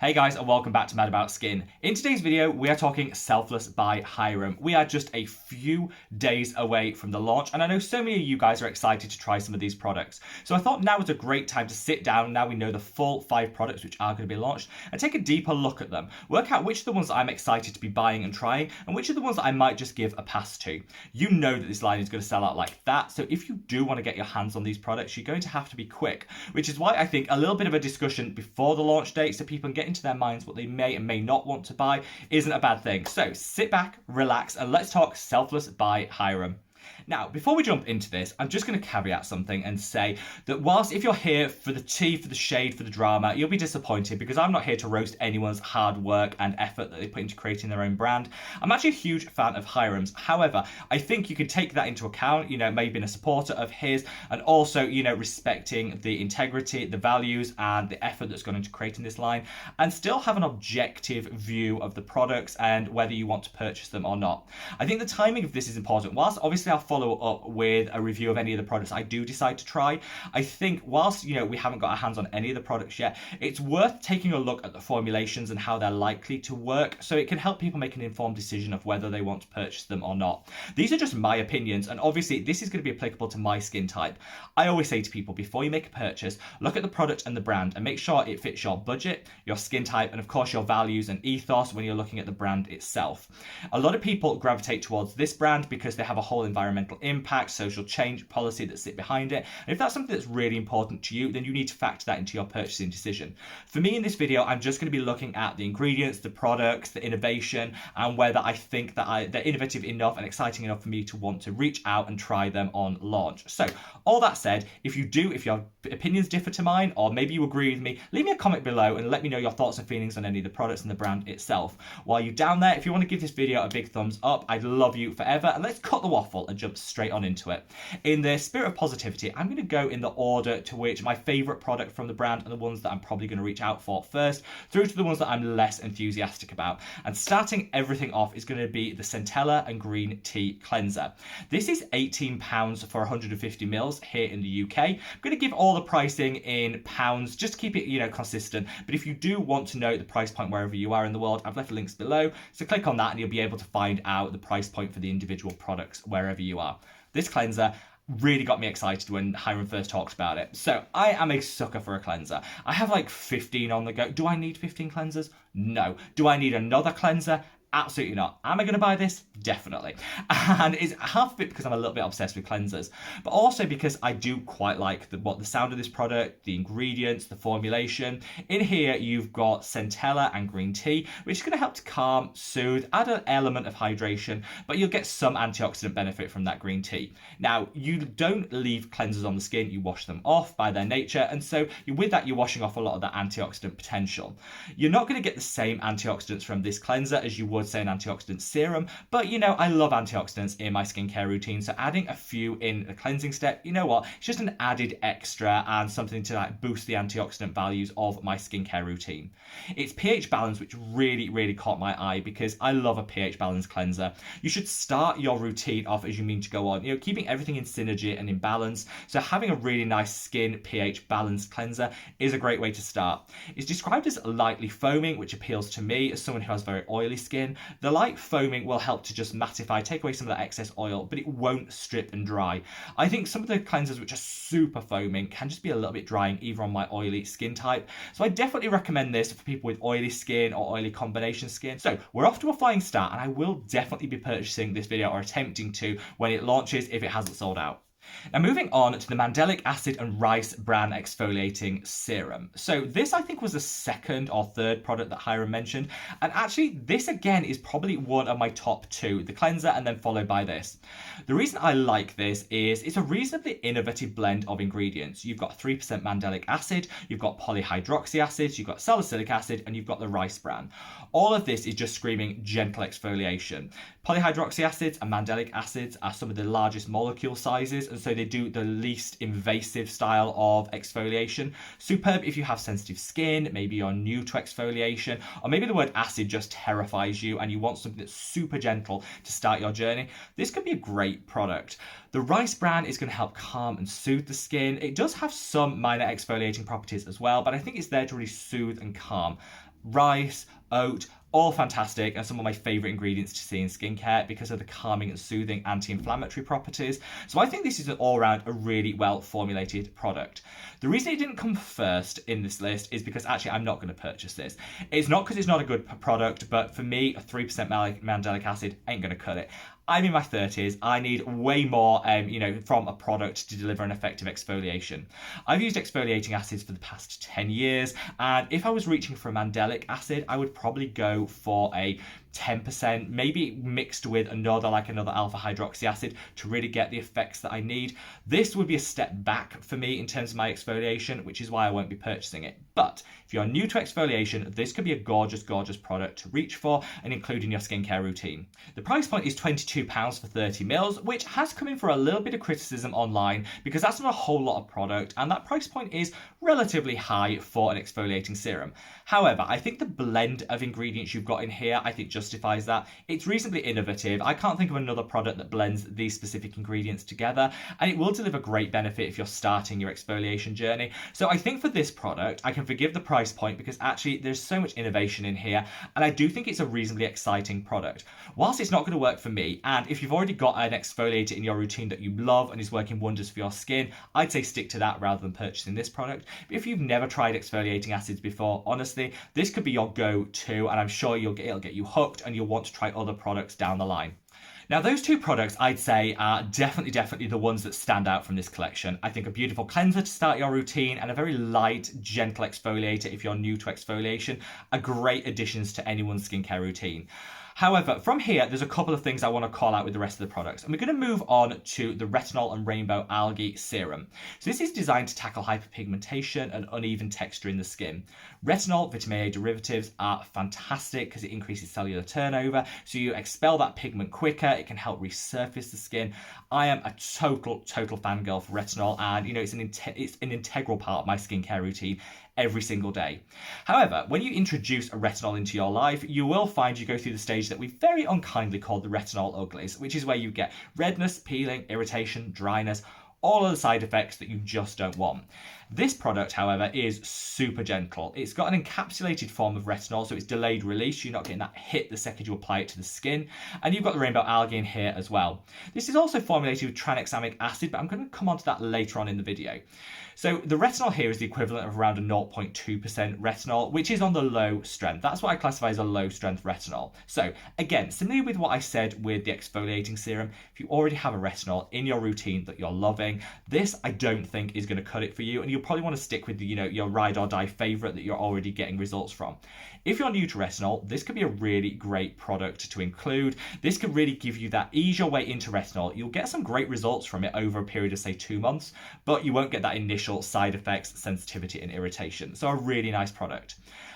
Hey guys, and welcome back to Mad About Skin. In today's video, we are talking Selfless by Hyram. We are just a few days away from the launch, and I know so many of you guys are excited to try some of these products. So I thought now was a great time to sit down, now we know the full 5 products which are going to be launched, and take a deeper look at them. Work out which are the ones that I'm excited to be buying and trying, and which are the ones that I might just give a pass to. You know that this line is going to sell out like that, so if you do want to get your hands on these products, you're going to have to be quick, which is why I think a little bit of a discussion before the launch date so people can get into their minds what they may and may not want to buy isn't a bad thing. So sit back, relax, and let's talk Selfless by Hyram. Now, before we jump into this, I'm just going to caveat something and say that whilst if you're here for the tea, for the shade, for the drama, you'll be disappointed because I'm not here to roast anyone's hard work and effort that they put into creating their own brand. I'm actually a huge fan of Hyrams. However, I think you can take that into account, maybe being a supporter of his and also, respecting the integrity, the values and the effort that's gone into creating this line and still have an objective view of the products and whether you want to purchase them or not. I think the timing of this is important. Whilst obviously I'll follow up with a review of any of the products I do decide to try, I think whilst we haven't got our hands on any of the products yet, it's worth taking a look at the formulations and how they're likely to work so it can help people make an informed decision of whether they want to purchase them or not. These are just my opinions, and obviously this is going to be applicable to my skin type. I always say to people, before you make a purchase, look at the product and the brand and make sure it fits your budget, your skin type, and of course your values and ethos when you're looking at the brand itself. A lot of people gravitate towards this brand because they have a whole environmental impact, social change policy that sit behind it. And if that's something that's really important to you, then you need to factor that into your purchasing decision. For me in this video, I'm just going to be looking at the ingredients, the products, the innovation, and whether I think that they're innovative enough and exciting enough for me to want to reach out and try them on launch. So all that said, if your opinions differ to mine, or maybe you agree with me, leave me a comment below and let me know your thoughts and feelings on any of the products and the brand itself. While you're down there, if you want to give this video a big thumbs up, I'd love you forever. And let's cut the waffle and jump straight on into it. In the spirit of positivity, I'm going to go in the order to which my favorite product from the brand are the ones that I'm probably going to reach out for first, through to the ones that I'm less enthusiastic about. And starting everything off is going to be the Centella and Green Tea Cleanser. This is £18 for 150 mils here in the UK. I'm going to give all the pricing in pounds just to keep it, consistent. But if you do want to know the price point wherever you are in the world, I've left links below. So click on that and you'll be able to find out the price point for the individual products wherever you are. This cleanser really got me excited when Hyram first talked about it. So I am a sucker for a cleanser. I have like 15 on the go. Do I need 15 cleansers? No. Do I need another cleanser? Absolutely not. Am I going to buy this? Definitely. And it's half of it because I'm a little bit obsessed with cleansers, but also because I do quite like the sound of this product, the ingredients, the formulation. In here, you've got Centella and green tea, which is going to help to calm, soothe, add an element of hydration, but you'll get some antioxidant benefit from that green tea. Now, you don't leave cleansers on the skin, you wash them off by their nature, and so with that, you're washing off a lot of that antioxidant potential. You're not going to get the same antioxidants from this cleanser as you would say an antioxidant serum, but I love antioxidants in my skincare routine, so adding a few in the cleansing step, it's just an added extra and something to boost the antioxidant values of my skincare routine. It's pH balance, which really caught my eye because I love a pH balance cleanser. You should start your routine off as you mean to go on, keeping everything in synergy and in balance. So having a really nice skin pH balanced cleanser is a great way to start. It's described as lightly foaming, which appeals to me as someone who has very oily skin. The light foaming will help to just mattify, take away some of that excess oil, but it won't strip and dry. I think some of the cleansers which are super foaming can just be a little bit drying, even on my oily skin type. So I definitely recommend this for people with oily skin or oily combination skin. So we're off to a flying start, and I will definitely be purchasing this video or attempting to when it launches if it hasn't sold out. Now moving on to the Mandelic Acid and Rice Bran Exfoliating Serum. So this I think was the second or third product that Hyram mentioned, and actually this again is probably one of my top 2, the cleanser and then followed by this. The reason I like this is it's a reasonably innovative blend of ingredients. You've got 3% mandelic acid, you've got polyhydroxy acid, you've got salicylic acid, and you've got the rice bran. All of this is just screaming gentle exfoliation. Polyhydroxy acids and mandelic acids are some of the largest molecule sizes, and so they do the least invasive style of exfoliation. Superb if you have sensitive skin, maybe you're new to exfoliation, or maybe the word acid just terrifies you and you want something that's super gentle to start your journey. This could be a great product. The rice bran is going to help calm and soothe the skin. It does have some minor exfoliating properties as well, but I think it's there to really soothe and calm. rice, oat, all fantastic and some of my favourite ingredients to see in skincare because of the calming and soothing anti-inflammatory properties. So I think this is an all-round a really well formulated product. The reason it didn't come first in this list is because actually I'm not going to purchase this. It's not because it's not a good product, but for me, a 3% mandelic acid ain't going to cut it. I'm in my 30s. I need way more, from a product to deliver an effective exfoliation. I've used exfoliating acids for the past 10 years, and if I was reaching for a mandelic acid, I would probably go for a 10%, maybe mixed with another alpha hydroxy acid to really get the effects that I need. This would be a step back for me in terms of my exfoliation, which is why I won't be purchasing it. But if you're new to exfoliation, this could be a gorgeous, gorgeous product to reach for and include in your skincare routine. The price point is £22 for 30 mils, which has come in for a little bit of criticism online because that's not a whole lot of product and that price point is relatively high for an exfoliating serum. However, I think the blend of ingredients you've got in here, I think justifies that. It's reasonably innovative. I can't think of another product that blends these specific ingredients together, and it will deliver great benefit if you're starting your exfoliation journey. So I think for this product, I can forgive the price point because actually there's so much innovation in here, and I do think it's a reasonably exciting product. Whilst it's not going to work for me, and if you've already got an exfoliator in your routine that you love and is working wonders for your skin, I'd say stick to that rather than purchasing this product. But if you've never tried exfoliating acids before, honestly, this could be your go-to, and I'm sure it'll get you hooked and you'll want to try other products down the line. Now, those two products, I'd say, are definitely the ones that stand out from this collection. I think a beautiful cleanser to start your routine and a very light, gentle exfoliator if you're new to exfoliation are great additions to anyone's skincare routine. However, from here, there's a couple of things I want to call out with the rest of the products. And we're going to move on to the Retinol and Rainbow Algae Serum. So this is designed to tackle hyperpigmentation and uneven texture in the skin. Retinol, vitamin A derivatives are fantastic because it increases cellular turnover. So you expel that pigment quicker. It can help resurface the skin. I am a total fangirl for retinol, and it's an integral part of my skincare routine every single day. However, when you introduce a retinol into your life, you will find you go through the stage that we very unkindly call the retinol uglies, which is where you get redness, peeling, irritation, dryness, all of the side effects that you just don't want. This product, however, is super gentle. It's got an encapsulated form of retinol, so it's delayed release. You're not getting that hit the second you apply it to the skin. And you've got the rainbow algae in here as well. This is also formulated with tranexamic acid, but I'm going to come on to that later on in the video. So the retinol here is the equivalent of around a 0.2% retinol, which is on the low strength. That's what I classify as a low strength retinol. So again, similarly with what I said with the exfoliating serum, if you already have a retinol in your routine that you're loving, this I don't think is going to cut it for you, and you'll probably want to stick with your ride or die favorite that you're already getting results from. If you're new to retinol, this could be a really great product to include. This could really give you that ease your way into retinol. You'll get some great results from it over a period of say 2 months, but you won't get that initial side effects, sensitivity and irritation. So a really nice product.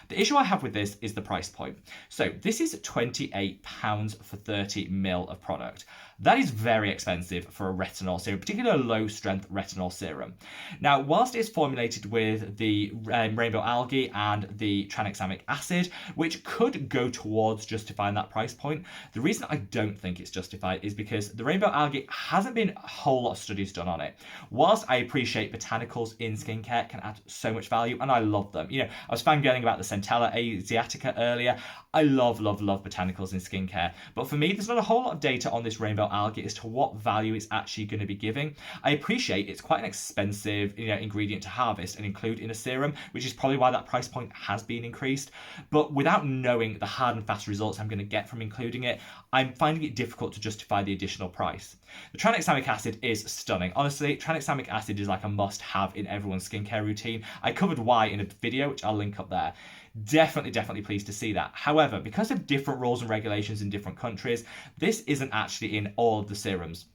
The issue I have with this is the price point. So this is £28 for 30 ml of product. That is very expensive for a retinol serum, particularly a low strength retinol serum. Now, whilst it's formulated with the rainbow algae and the tranexamic acid, which could go towards justifying that price point, the reason I don't think it's justified is because the rainbow algae hasn't been a whole lot of studies done on it. Whilst I appreciate botanicals in skincare can add so much value, and I love them. I was fangirling about the Centella asiatica earlier. I love botanicals in skincare, but for me, there's not a whole lot of data on this rainbow algae as to what value it's actually going to be giving. I appreciate it's quite an expensive ingredient to harvest and include in a serum, which is probably why that price point has been increased. But without knowing the hard and fast results I'm going to get from including it, I'm finding it difficult to justify the additional price. The tranexamic acid is stunning. Honestly, tranexamic acid is like a must-have in everyone's skincare routine. I covered why in a video, which I'll link up there. Definitely pleased to see that. However, because of different rules and regulations in different countries, this isn't actually in all of the serums.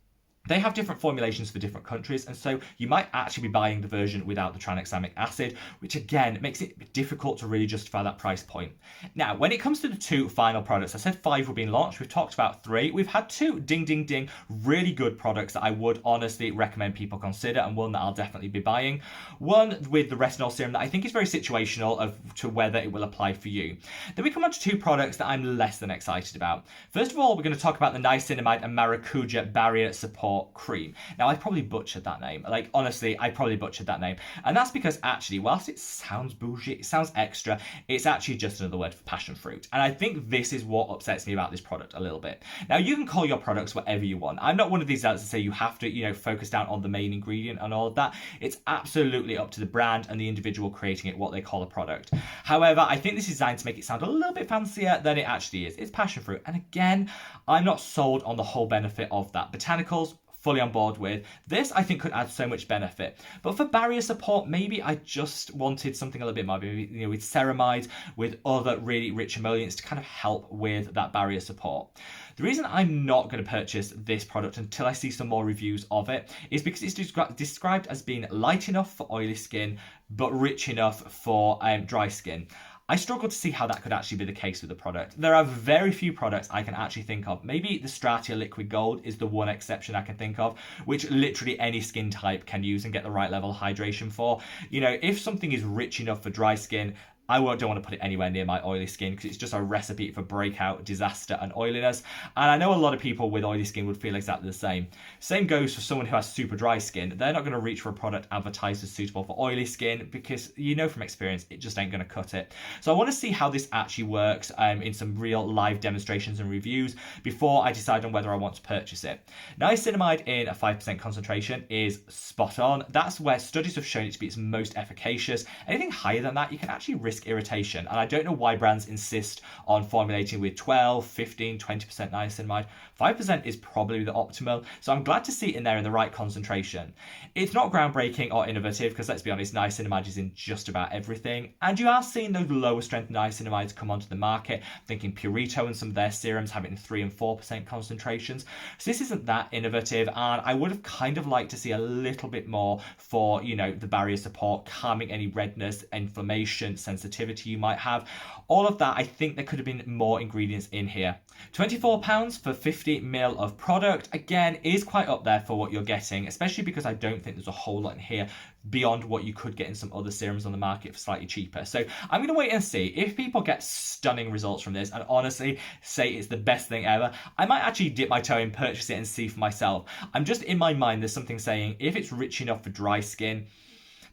They have different formulations for different countries, and so you might actually be buying the version without the tranexamic acid, which again makes it difficult to really justify that price point. Now, when it comes to the two final products, I said 5 were being launched. We've talked about 3. We've had 2 ding, really good products that I would honestly recommend people consider, and one that I'll definitely be buying. One with the retinol serum that I think is very situational to whether it will apply for you. Then we come on to 2 products that I'm less than excited about. First of all, we're going to talk about the niacinamide and maracuja barrier support Support Cream. Now, I probably butchered that name. Like, honestly, I probably butchered that name. And that's because actually, whilst it sounds bougie, it sounds extra, it's actually just another word for passion fruit. And I think this is what upsets me about this product a little bit. Now, you can call your products whatever you want. I'm not one of these outlets that say you have to, focus down on the main ingredient and all of that. It's absolutely up to the brand and the individual creating it what they call a product. However, I think this is designed to make it sound a little bit fancier than it actually is. It's passion fruit. And again, I'm not sold on the whole benefit of that. Botanicals, fully on board with. This, I think, could add so much benefit. But for barrier support, maybe I just wanted something a little bit more, maybe, with ceramide, with other really rich emollients to kind of help with that barrier support. The reason I'm not going to purchase this product until I see some more reviews of it is because it's described as being light enough for oily skin, but rich enough for dry skin. I struggle to see how that could actually be the case with the product. There are very few products I can actually think of. Maybe the Stratia Liquid Gold is the one exception I can think of, which literally any skin type can use and get the right level of hydration for. If something is rich enough for dry skin, I don't want to put it anywhere near my oily skin because it's just a recipe for breakout, disaster, and oiliness. And I know a lot of people with oily skin would feel exactly the same. Same goes for someone who has super dry skin. They're not going to reach for a product advertised as suitable for oily skin because from experience, it just ain't going to cut it. So I want to see how this actually works in some real live demonstrations and reviews before I decide on whether I want to purchase it. Niacinamide in a 5% concentration is spot on. That's where studies have shown it to be its most efficacious. Anything higher than that, you can actually risk irritation, and I don't know why brands insist on formulating with 12, 15, 20% niacinamide. 5% is probably the optimal, so I'm glad to see it in there in the right concentration. It's not groundbreaking or innovative because, let's be honest, niacinamide is in just about everything, and you are seeing those lower strength niacinamides come onto the market, thinking Purito and some of their serums having 3 and 4% concentrations. So this isn't that innovative, and I would have kind of liked to see a little bit more for, the barrier support, calming any redness, inflammation, sensitivity you might have. All of that, I think there could have been more ingredients in here. £24 for 50 ml of product, again, is quite up there for what you're getting, especially because I don't think there's a whole lot in here beyond what you could get in some other serums on the market for slightly cheaper. So I'm going to wait and see. If people get stunning results from this and honestly say it's the best thing ever, I might actually dip my toe in, purchase it and see for myself. I'm just, in my mind, there's something saying if it's rich enough for dry skin,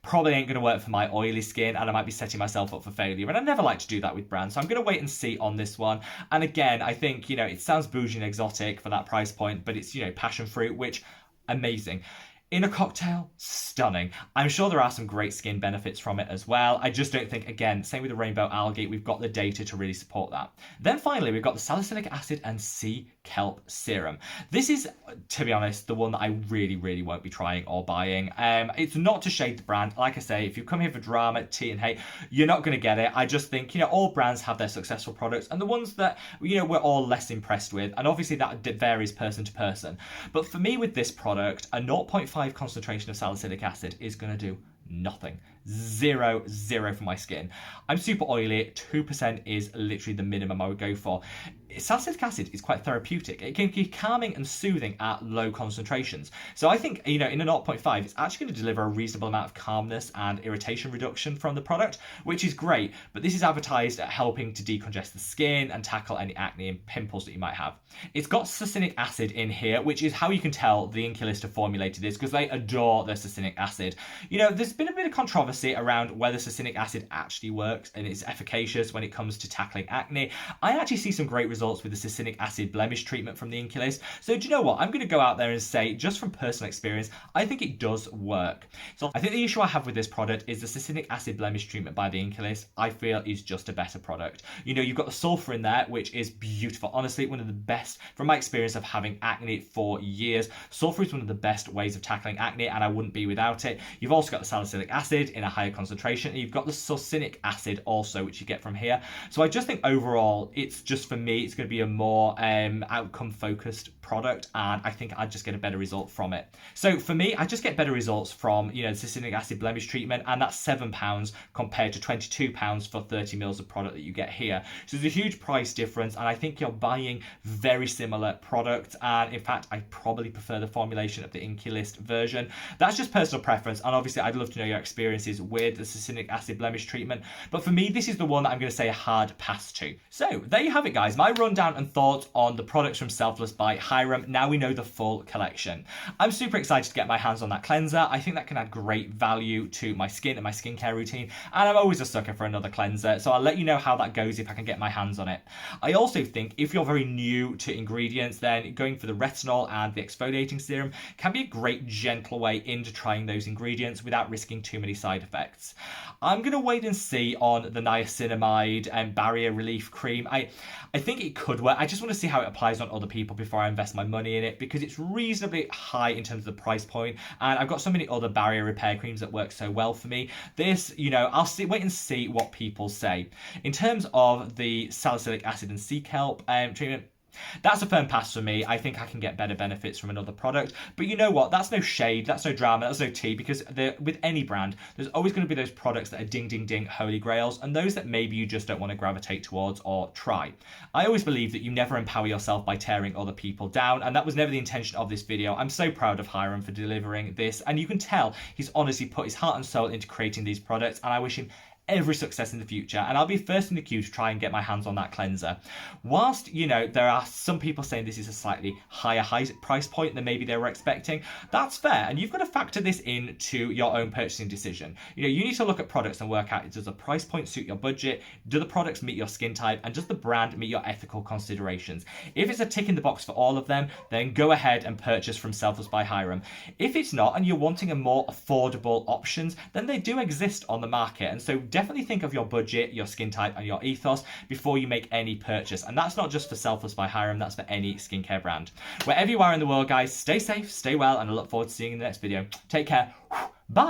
probably ain't going to work for my oily skin, and I might be setting myself up for failure. And I never like to do that with brands, so I'm going to wait and see on this one. And again, I think, it sounds bougie and exotic for that price point, but it's, passion fruit, which, amazing. In a cocktail, stunning. I'm sure there are some great skin benefits from it as well. I just don't think, again, same with the rainbow algae, we've got the data to really support that. Then finally, we've got the salicylic acid and sea kelp serum. This is, to be honest, the one that I really, really won't be trying or buying. It's not to shade the brand. Like I say, if you come here for drama, tea and hate, you're not going to get it. I just think, all brands have their successful products and the ones that, we're all less impressed with. And obviously that varies person to person. But for me with this product, a 0.5 concentration of salicylic acid is going to do nothing. Zero for my skin. I'm super oily. 2% is literally the minimum I would go for. Salicylic acid is quite therapeutic. It can be calming and soothing at low concentrations. So I think, in a 0.5, it's actually going to deliver a reasonable amount of calmness and irritation reduction from the product, which is great. But this is advertised at helping to decongest the skin and tackle any acne and pimples that you might have. It's got succinic acid in here, which is how you can tell the Inculist have formulated this, because they adore their succinic acid. There's been a bit of controversy around whether succinic acid actually works and is efficacious when it comes to tackling acne. I actually see some great results with the succinic acid blemish treatment from the Inculist. So do you know what? I'm going to go out there and say, just from personal experience, I think it does work. So I think the issue I have with this product is the succinic acid blemish treatment by the Inculist, I feel, is just a better product. You've got the sulfur in there, which is beautiful. Honestly, one of the best, from my experience of having acne for years, sulfur is one of the best ways of tackling acne, and I wouldn't be without it. You've also got the salicylic acid in a higher concentration, and you've got the succinic acid also, which you get from here. So I just think overall, it's just, for me, it's going to be a more outcome focused product, and I think I'd just get a better result from it. So for me, I just get better results from, the succinic acid blemish treatment, and that's £7 compared to £22 for 30 mils of product that you get here. So there's a huge price difference, and I think you're buying very similar products, and in fact, I probably prefer the formulation of the Inculist version. That's just personal preference, and obviously I'd love love to know your experiences with the salicylic acid blemish treatment. But for me, this is the one that I'm going to say a hard pass to. So there you have it, guys. My rundown and thoughts on the products from Selfless by Hyram. Now we know the full collection. I'm super excited to get my hands on that cleanser. I think that can add great value to my skin and my skincare routine. And I'm always a sucker for another cleanser. So I'll let you know how that goes if I can get my hands on it. I also think if you're very new to ingredients, then going for the retinol and the exfoliating serum can be a great gentle way into trying those ingredients without risking too many side effects. I'm going to wait and see on the niacinamide and barrier relief cream. I think it could work. I just want to see how it applies on other people before I invest my money in it, because it's reasonably high in terms of the price point, and I've got so many other barrier repair creams that work so well for me. This, I'll wait and see what people say. In terms of the salicylic acid and sea kelp treatment, that's a firm pass for me. I think I can get better benefits from another product. But you know what? That's no shade, that's no drama, that's no tea, because with any brand, there's always going to be those products that are ding, ding, ding, holy grails, and those that maybe you just don't want to gravitate towards or try. I always believe that you never empower yourself by tearing other people down, and that was never the intention of this video. I'm so proud of Hiram for delivering this, and you can tell he's honestly put his heart and soul into creating these products, and I wish him every success in the future, and I'll be first in the queue to try and get my hands on that cleanser. Whilst, there are some people saying this is a slightly higher price point than maybe they were expecting, that's fair, and you've got to factor this into your own purchasing decision. You need to look at products and work out, does the price point suit your budget? Do the products meet your skin type? And does the brand meet your ethical considerations? If it's a tick in the box for all of them, then go ahead and purchase from Selfless by Hyram. If it's not, and you're wanting a more affordable options, then they do exist on the market, and so definitely think of your budget, your skin type, and your ethos before you make any purchase. And that's not just for Selfless by Hyram, that's for any skincare brand. Wherever you are in the world, guys, stay safe, stay well, and I look forward to seeing you in the next video. Take care. Bye.